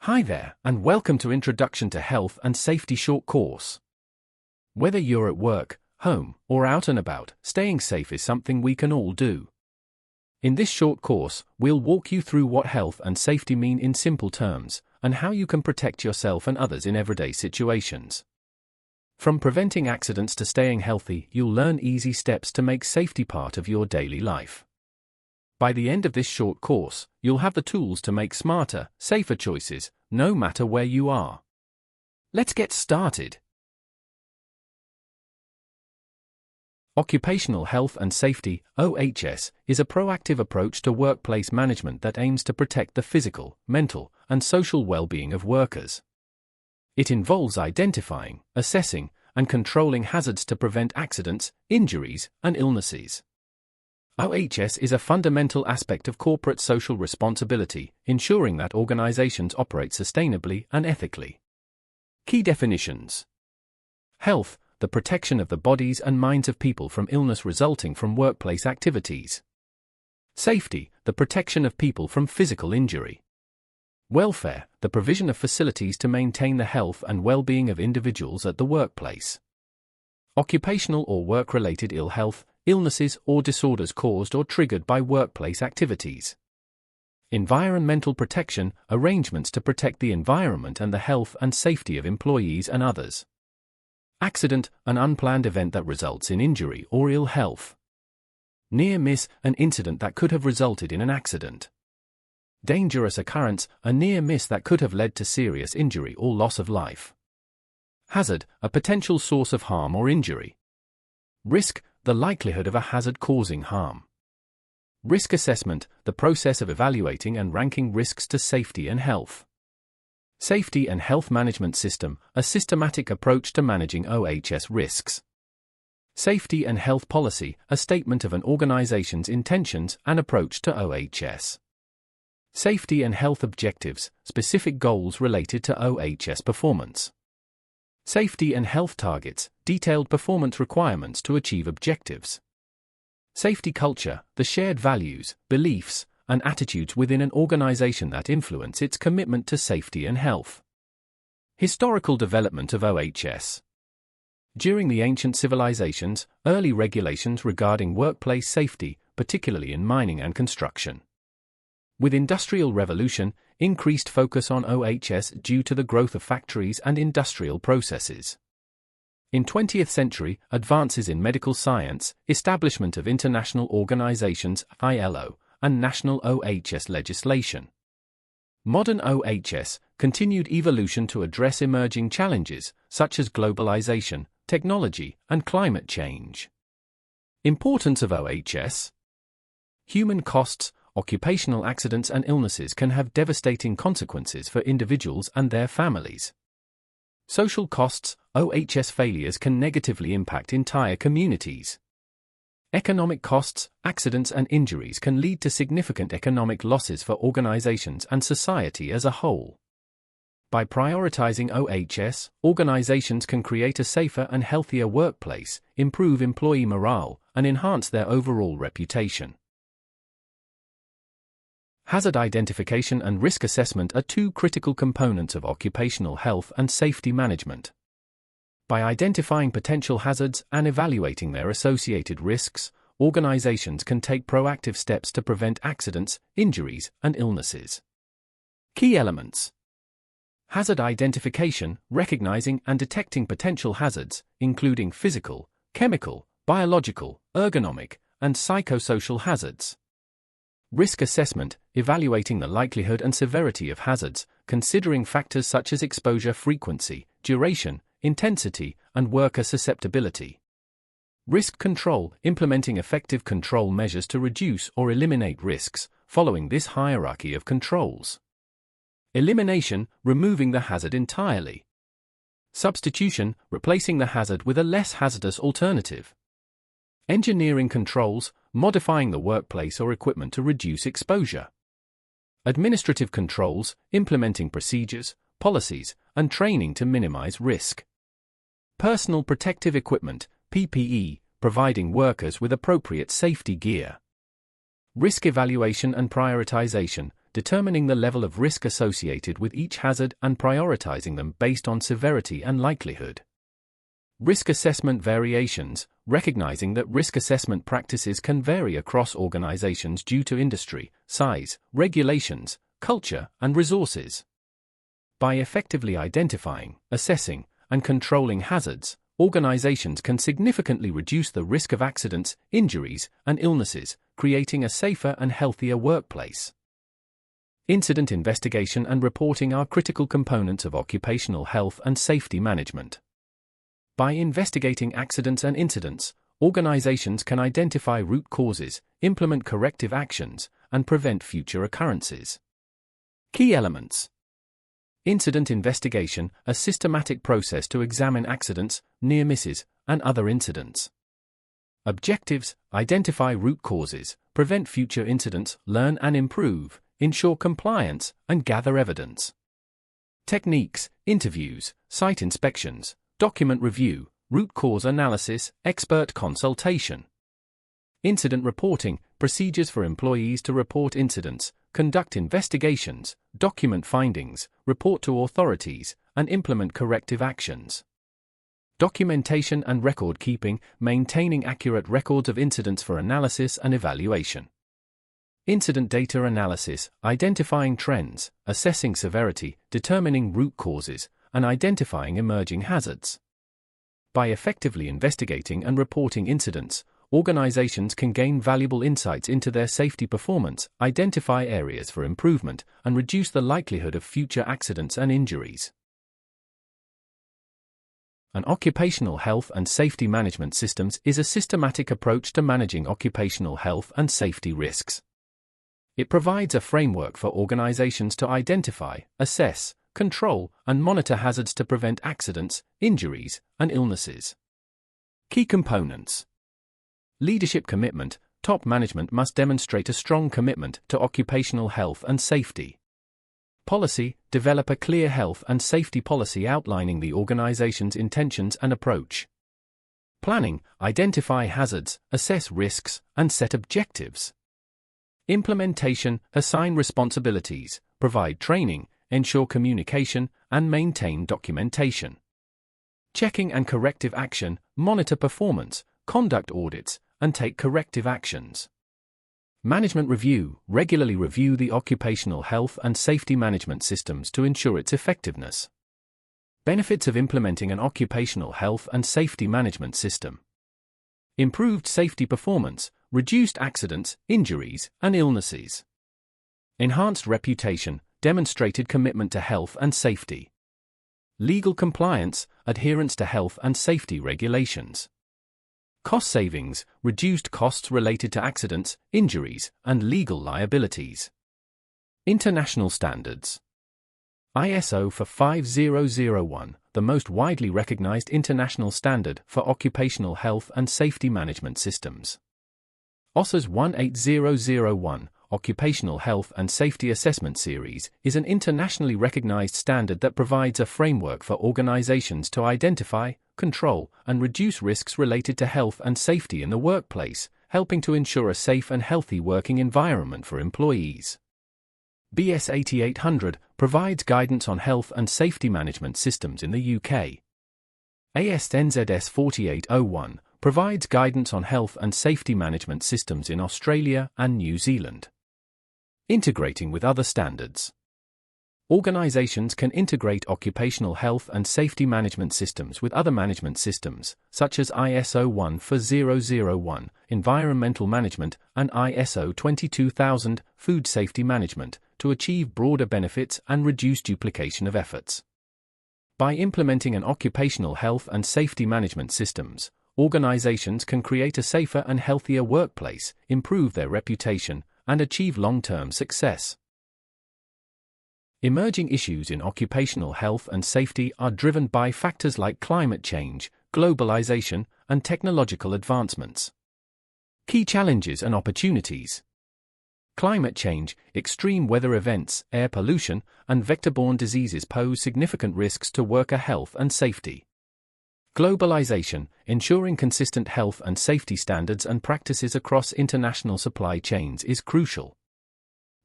Hi there, and welcome to Introduction to Health and Safety short course. Whether you're at work, home, or out and about, staying safe is something we can all do. In this short course, we'll walk you through what health and safety mean in simple terms, and how you can protect yourself and others in everyday situations. From preventing accidents to staying healthy, you'll learn easy steps to make safety part of your daily life. By the end of this short course, you'll have the tools to make smarter, safer choices, no matter where you are. Let's get started. Occupational Health and Safety (OHS) is a proactive approach to workplace management that aims to protect the physical, mental, and social well-being of workers. It involves identifying, assessing, and controlling hazards to prevent accidents, injuries, and illnesses. OHS is a fundamental aspect of corporate social responsibility, ensuring that organizations operate sustainably and ethically. Key definitions: health, the protection of the bodies and minds of people from illness resulting from workplace activities. Safety, the protection of people from physical injury. Welfare, the provision of facilities to maintain the health and well-being of individuals at the workplace. Occupational or work-related ill health, illnesses or disorders caused or triggered by workplace activities. Environmental protection, arrangements to protect the environment and the health and safety of employees and others. Accident, an unplanned event that results in injury or ill health. Near miss, an incident that could have resulted in an accident. Dangerous occurrence, a near miss that could have led to serious injury or loss of life. Hazard, a potential source of harm or injury. Risk, the likelihood of a hazard causing harm. Risk assessment, the process of evaluating and ranking risks to safety and health. Safety and Health Management System, a systematic approach to managing OHS risks. Safety and Health Policy, a statement of an organization's intentions and approach to OHS. Safety and Health Objectives, specific goals related to OHS performance. Safety and Health Targets, detailed performance requirements to achieve objectives. Safety Culture, the shared values, beliefs, and attitudes within an organization that influence its commitment to safety and health. Historical development of OHS. During the ancient civilizations, early regulations regarding workplace safety, particularly in mining and construction. With Industrial Revolution, increased focus on OHS due to the growth of factories and industrial processes. In 20th century, advances in medical science, establishment of international organizations, ILO, and national OHS legislation. Modern OHS, continued evolution to address emerging challenges, such as globalization, technology, and climate change. Importance of OHS. Human costs. Occupational accidents and illnesses can have devastating consequences for individuals and their families. Social costs, OHS failures can negatively impact entire communities. Economic costs, accidents and injuries can lead to significant economic losses for organizations and society as a whole. By prioritizing OHS, organizations can create a safer and healthier workplace, improve employee morale, and enhance their overall reputation. Hazard identification and risk assessment are two critical components of occupational health and safety management. By identifying potential hazards and evaluating their associated risks, organizations can take proactive steps to prevent accidents, injuries, and illnesses. Key elements: hazard identification, recognizing and detecting potential hazards, including physical, chemical, biological, ergonomic, and psychosocial hazards. Risk assessment, evaluating the likelihood and severity of hazards, considering factors such as exposure frequency, duration, intensity, and worker susceptibility. Risk control, implementing effective control measures to reduce or eliminate risks, following this hierarchy of controls. Elimination, removing the hazard entirely. Substitution, replacing the hazard with a less hazardous alternative. Engineering controls, modifying the workplace or equipment to reduce exposure. Administrative controls, implementing procedures, policies, and training to minimize risk. Personal protective equipment, PPE, providing workers with appropriate safety gear. Risk evaluation and prioritization, determining the level of risk associated with each hazard and prioritizing them based on severity and likelihood. Risk assessment variations, recognizing that risk assessment practices can vary across organizations due to industry, size, regulations, culture, and resources. By effectively identifying, assessing, and controlling hazards, organizations can significantly reduce the risk of accidents, injuries, and illnesses, creating a safer and healthier workplace. Incident investigation and reporting are critical components of occupational health and safety management. By investigating accidents and incidents, organizations can identify root causes, implement corrective actions, and prevent future occurrences. Key elements: incident investigation, a systematic process to examine accidents, near misses, and other incidents. Objectives: identify root causes, prevent future incidents, learn and improve, ensure compliance, and gather evidence. Techniques: interviews, site inspections, document review, root cause analysis, expert consultation. Incident reporting, procedures for employees to report incidents, conduct investigations, document findings, report to authorities, and implement corrective actions. Documentation and record keeping, maintaining accurate records of incidents for analysis and evaluation. Incident data analysis, identifying trends, assessing severity, determining root causes, and identifying emerging hazards. By effectively investigating and reporting incidents, organizations can gain valuable insights into their safety performance, identify areas for improvement, and reduce the likelihood of future accidents and injuries. An occupational health and safety management systems is a systematic approach to managing occupational health and safety risks. It provides a framework for organizations to identify, assess, control, and monitor hazards to prevent accidents, injuries, and illnesses. Key components: leadership commitment. Top management must demonstrate a strong commitment to occupational health and safety. Policy: develop a clear health and safety policy outlining the organization's intentions and approach. Planning: identify hazards, assess risks, and set objectives. Implementation: assign responsibilities, provide training, ensure communication, and maintain documentation. Checking and corrective action: monitor performance, conduct audits, and take corrective actions. Management review: regularly review the occupational health and safety management systems to ensure its effectiveness. Benefits of implementing an occupational health and safety management system: improved safety performance, reduced accidents, injuries, and illnesses. Enhanced reputation, demonstrated commitment to health and safety. Legal compliance, adherence to health and safety regulations. Cost savings, reduced costs related to accidents, injuries, and legal liabilities. International standards. ISO 45001, the most widely recognized international standard for occupational health and safety management systems. OSHA's 18001, Occupational Health and Safety Assessment Series, is an internationally recognized standard that provides a framework for organizations to identify, control, and reduce risks related to health and safety in the workplace, helping to ensure a safe and healthy working environment for employees. BS 8800 provides guidance on health and safety management systems in the UK. AS-NZS 4801 provides guidance on health and safety management systems in Australia and New Zealand. Integrating with other standards. Organizations can integrate occupational health and safety management systems with other management systems, such as ISO 14001, Environmental Management, and ISO 22000, Food Safety Management, to achieve broader benefits and reduce duplication of efforts. By implementing an occupational health and safety management systems, organizations can create a safer and healthier workplace, improve their reputation, and achieve long-term success. Emerging issues in occupational health and safety are driven by factors like climate change, globalization, and technological advancements. Key challenges and opportunities. Climate change, extreme weather events, air pollution, and vector-borne diseases pose significant risks to worker health and safety. Globalization, ensuring consistent health and safety standards and practices across international supply chains is crucial.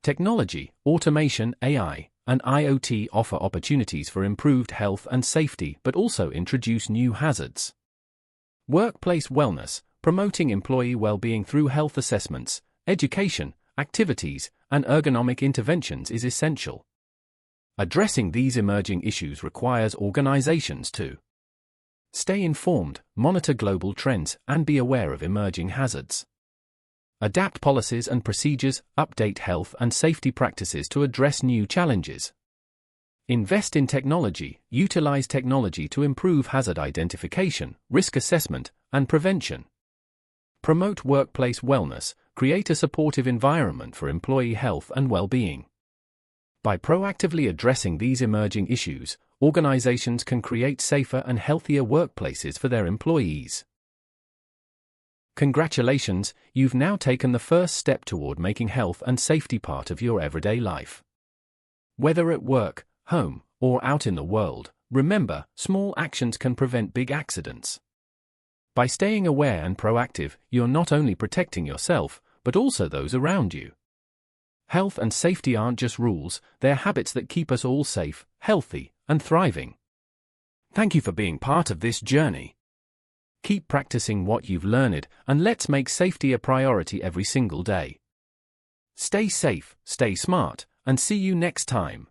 Technology, automation, AI, and IoT offer opportunities for improved health and safety but also introduce new hazards. Workplace wellness, promoting employee well-being through health assessments, education, activities, and ergonomic interventions is essential. Addressing these emerging issues requires organizations to stay informed, monitor global trends, and be aware of emerging hazards. Adapt policies and procedures, update health and safety practices to address new challenges. Invest in technology, utilize technology to improve hazard identification, risk assessment, and prevention. Promote workplace wellness, create a supportive environment for employee health and well-being. By proactively addressing these emerging issues, organizations can create safer and healthier workplaces for their employees. Congratulations, you've now taken the first step toward making health and safety part of your everyday life. Whether at work, home, or out in the world, remember, small actions can prevent big accidents. By staying aware and proactive, you're not only protecting yourself, but also those around you. Health and safety aren't just rules, they're habits that keep us all safe, healthy, and thriving. Thank you for being part of this journey. Keep practicing what you've learned, and let's make safety a priority every single day. Stay safe, stay smart, and see you next time.